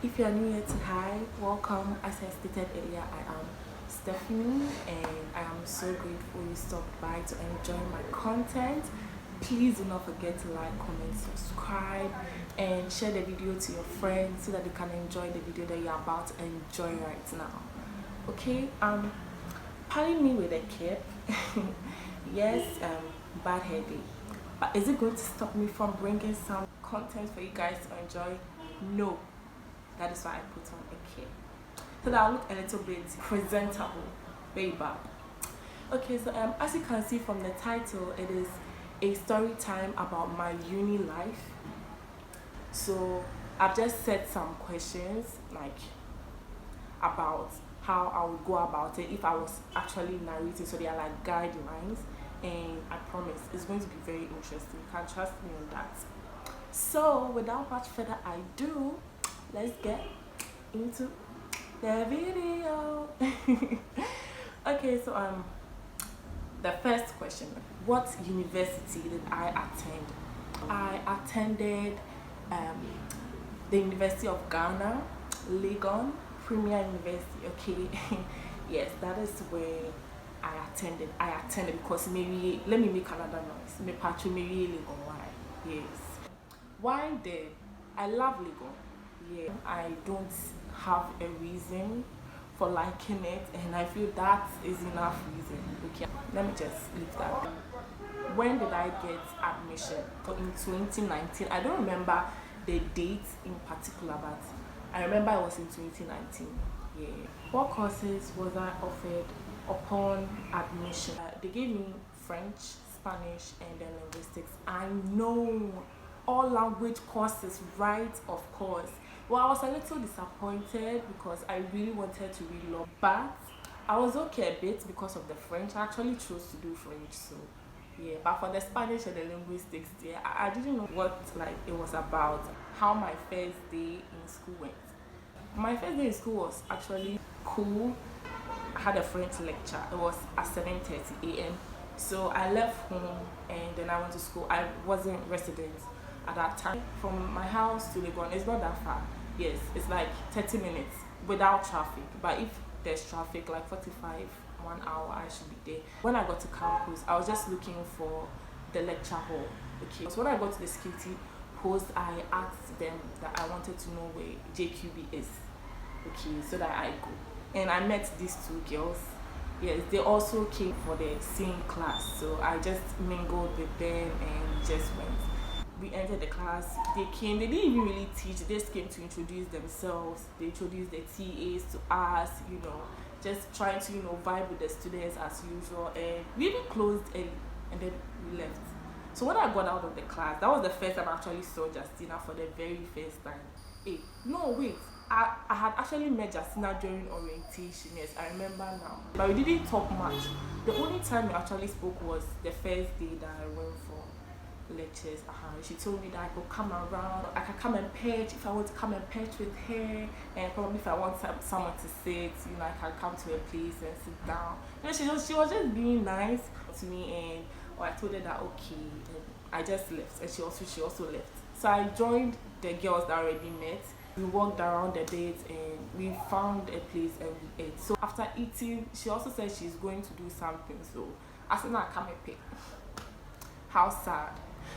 If you are new here to hi, welcome. As I stated earlier, I am Stephanie and I am so grateful you stopped by to enjoy my content. Please do not forget to like, comment, subscribe, and share the video to your friends so that they can enjoy the video that you're about to enjoy right now. Okay, pardon me with a cap. Yes, bad headache. But is it going to stop me from bringing some content for you guys to enjoy? No. That is why I put on a cap. So that I'll look a little bit presentable. Way back. Okay, so as you can see from the title, it is a story time about my uni life. So I've just set some questions like about how I would go about it if I was actually narrating. So they are like guidelines, and I promise it's going to be very interesting. You can trust me on that. So without much further ado, let's get into the video. Okay, so the first question: what university did I attend? I attended the University of Ghana, Legon, Premier University. Okay, yes, that is where I attended. I attended because maybe let me make another noise. Me patch maybe Legon. Why? Yes. Why there? I love Legon. Yeah, I don't have a reason for liking it, and I feel that is enough reason. Okay, let me just leave that. When did I get admission? So in 2019. I don't remember the date in particular, but I remember it was in 2019. Yeah. What courses was I offered upon admission? They gave me French, Spanish, and then linguistics. I know all language courses, right? Of course. Well, I was a little disappointed because I really wanted to read law, but I was okay a bit because of the French. I actually chose to do French, so yeah. But for the Spanish and the linguistics, yeah, I didn't know what like it was about. How my first day in school went. My first day in school was actually cool. I had a French lecture. It was at 7:30 a.m. So I left home and then I went to school. I wasn't resident at that time. From my house to Legon, it's not that far. Yes, it's like 30 minutes without traffic. But if there's traffic, like 45, 1 hour, I should be there. When I got to campus, I was just looking for the lecture hall. Okay, so when I got to the security post, I asked them that I wanted to know where JQB is. Okay, so that I go. And I met these two girls. Yes, they also came for the same class. So I just mingled with them and just went. We entered the class. They came. They didn't even really teach. They just came to introduce themselves. They introduced the TAs to us. Just trying to vibe with the students as usual. And we even closed early, and then we left. So when I got out of the class, that was the first time I actually saw Justina for the very first time. Hey, no wait. I had actually met Justina during orientation. Yes, I remember now. But we didn't talk much. The only time we actually spoke was the first day that I went for lectures. She told me that I could come around, I could come and perch if I want to come and perch with her, and probably if I want someone to sit, I can come to her place and sit down. She was just being nice to me, and I told her that okay, and I just left, and she also left. So I joined the girls that already met. We walked around the bit and we found a place and we ate. So after eating, she also said she's going to do something. So I said, "Now come and pick." How sad.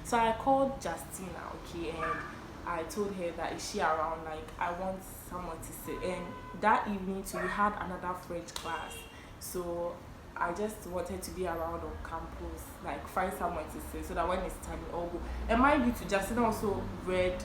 So I called Justina, okay, and I told her that is she around, like I want someone to sit. And that evening too, we had another French class. So I just wanted to be around on campus, like find someone to sit so that when it's time we all go. And mind you too, Justina also read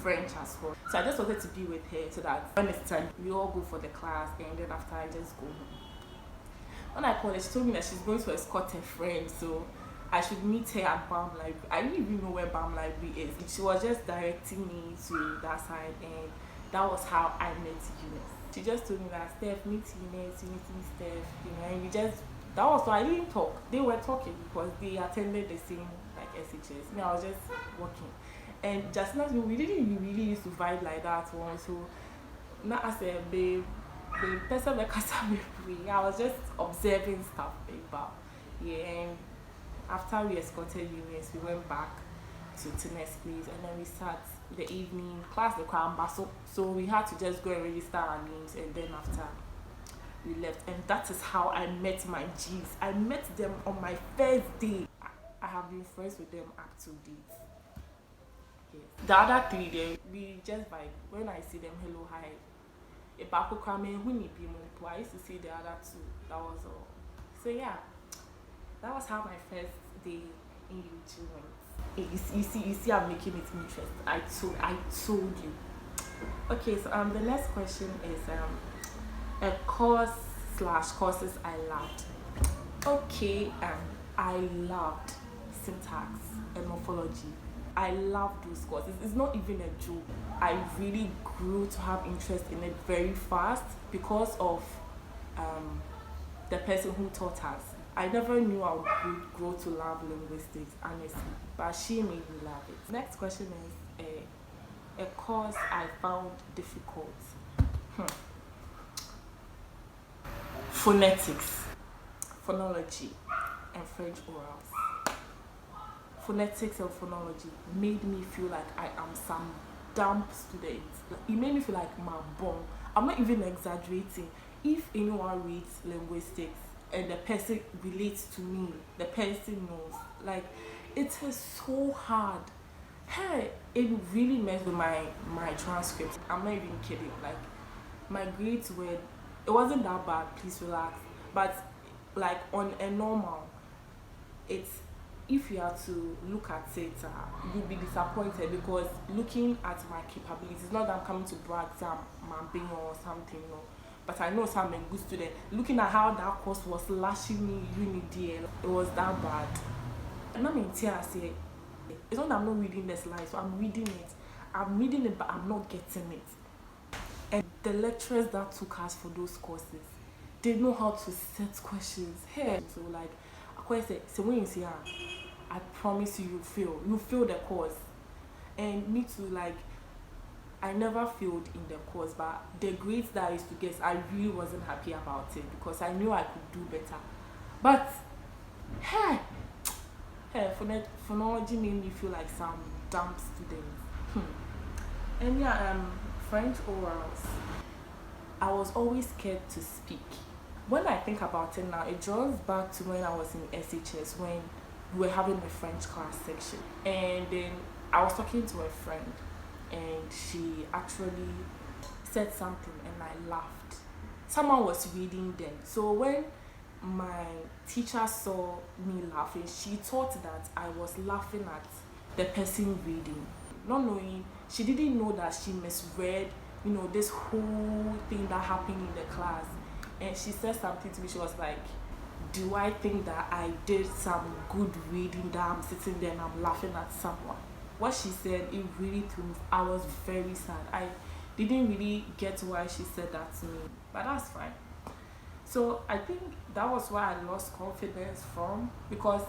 French as well. So I just wanted to be with her so that when it's time we all go for the class, and then after I just go home. When I called her, she told me that she's going to escort her friend, so I should meet her at BAM Library. I didn't even know where BAM Library is. She was just directing me to that side, and that was how I met Eunice. She just told me that Steph, meet Eunice, you meet me Steph, and we just, that was why I didn't talk. They were talking because they attended the same like SHS. I was just walking. And just not, we didn't really used to vibe like that one. So not as a babe, the person like I was just observing stuff about. Yeah, and after we escorted Eunice, we went back to Tina's place, and then we sat the evening class the crown so we had to just go and register our names, and then after we left. And that is how I met my G's. I met them on my first day. I have been friends with them up to date. Yes. The other three they we just vibe. When I see them, hello, hi. If I could come in, I used to see the other two. That was all. So yeah, that was how my first day in UG went. You see, I'm making it interesting. I told you. Okay, so the next question is a courses I loved. Okay, I loved syntax and morphology. I love those courses. It's not even a joke. I really grew to have interest in it very fast because of the person who taught us. I never knew I would grow to love linguistics, honestly, but she made me love it. Next question is a course I found difficult. Phonetics, phonology, and French orals. Phonetics and phonology made me feel like I am some dumb student. It made me feel like my bomb. I'm not even exaggerating. If anyone reads linguistics and the person relates to me, the person knows. Like, it is so hard. Hey, it really messed with my transcript. I'm not even kidding. Like, my grades were, it wasn't that bad, please relax. But like on a normal, it's, if you have to look at it, you'll be disappointed because looking at my capabilities, not that I'm coming to brag some being or something, no. But I know I'm a good student. Looking at how that course was lashing me, it was that bad. And I'm in tears here. It's not that I'm not reading the slides, so I'm reading it. I'm reading it, but I'm not getting it. And the lecturers that took us for those courses, they know how to set questions. Hey, so like, I say, so when you see her, I promise you, you'll fail the course. And me too, like, I never failed in the course, but the grades that I used to get, I really wasn't happy about it because I knew I could do better. But hey, phonology made me feel like some dumb student. And yeah, French orals. I was always scared to speak. When I think about it now, it draws back to when I was in SHS, when we were having a French class section. And then I was talking to a friend, and she actually said something and I laughed. Someone was reading then. So when my teacher saw me laughing, she thought that I was laughing at the person reading. Not knowing, she didn't know that she misread, this whole thing that happened in the class. And she said something to me, she was like, do I think that I did some good reading that I'm sitting there and I'm laughing at someone? What she said, it really threw me. I was very sad. I didn't really get why she said that to me, but that's fine. So I think that was why I lost confidence from, because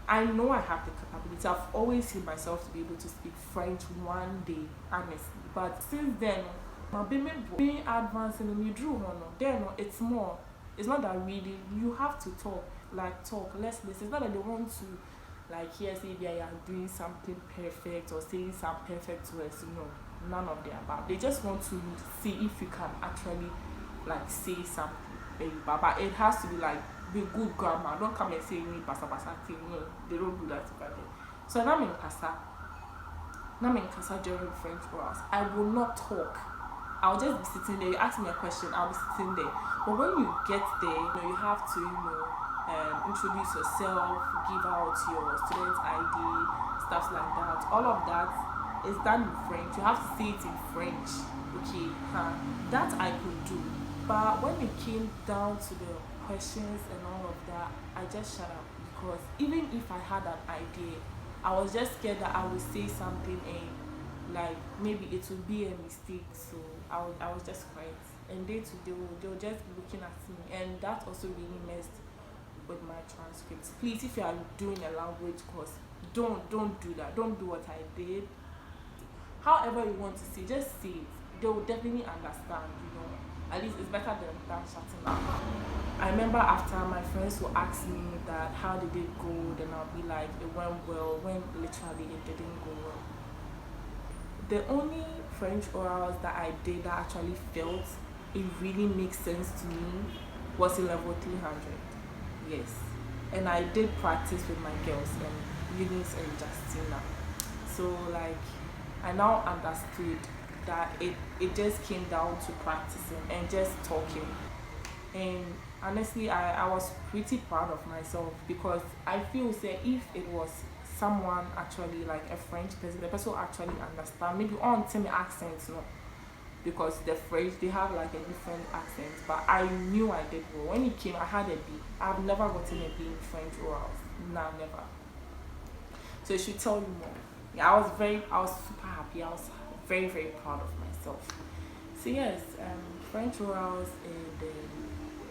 I know I have the capability. I've always seen myself to be able to speak French one day, honestly. But since then, my being advanced in the drew then it's more. It's not that reading. You have to talk. Let's listen. It's not that they want to here say they are doing something perfect or saying some perfect words. No, none of the above. They just want to see if you can actually say something. But it has to be good grammar. Don't come and say me pasa thing. No, they don't do that. So now I'm in casa during French class. I will not talk. I'll just be sitting there. You ask me a question, I'll be sitting there. But when you get there, you have to introduce yourself, give out your student ID, stuff like that. All of that is done in French. You have to say it in French. Okay, that I could do. But when it came down to the questions and all of that, I just shut up, because even if I had an idea, I was just scared that I would say something and maybe it would be a mistake. So I was just quiet. And they were just looking at me, and that also really messed with my transcripts. Please, if you are doing a language course, don't do that. Don't do what I did. However you want to say, just say it. They will definitely understand, At least it's better than shutting up. I remember after, my friends will ask me that how did it go, then I'll be like, it went well, when literally it didn't go well. the only French orals that I did that actually felt it really makes sense to me was in level 300. Yes. And I did practice with my girls, Eunice and Justina. So like I now understood that it just came down to practicing and just talking. And honestly, I was pretty proud of myself because I feel say if it was someone actually like a French person, the person will actually understand maybe on tell me accents, no, because the French they have like a different accent. But I knew I did well. When it came, I had a B. I've never gotten a B in French orals. No, never. So it should tell you more. Yeah, I was super happy. I was very, very proud of myself. So yes, French orals and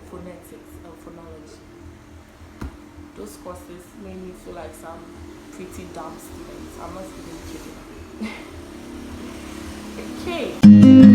phonetics and phonology. Those courses made me feel like some pretty dumb students. I'm not even kidding. Okay.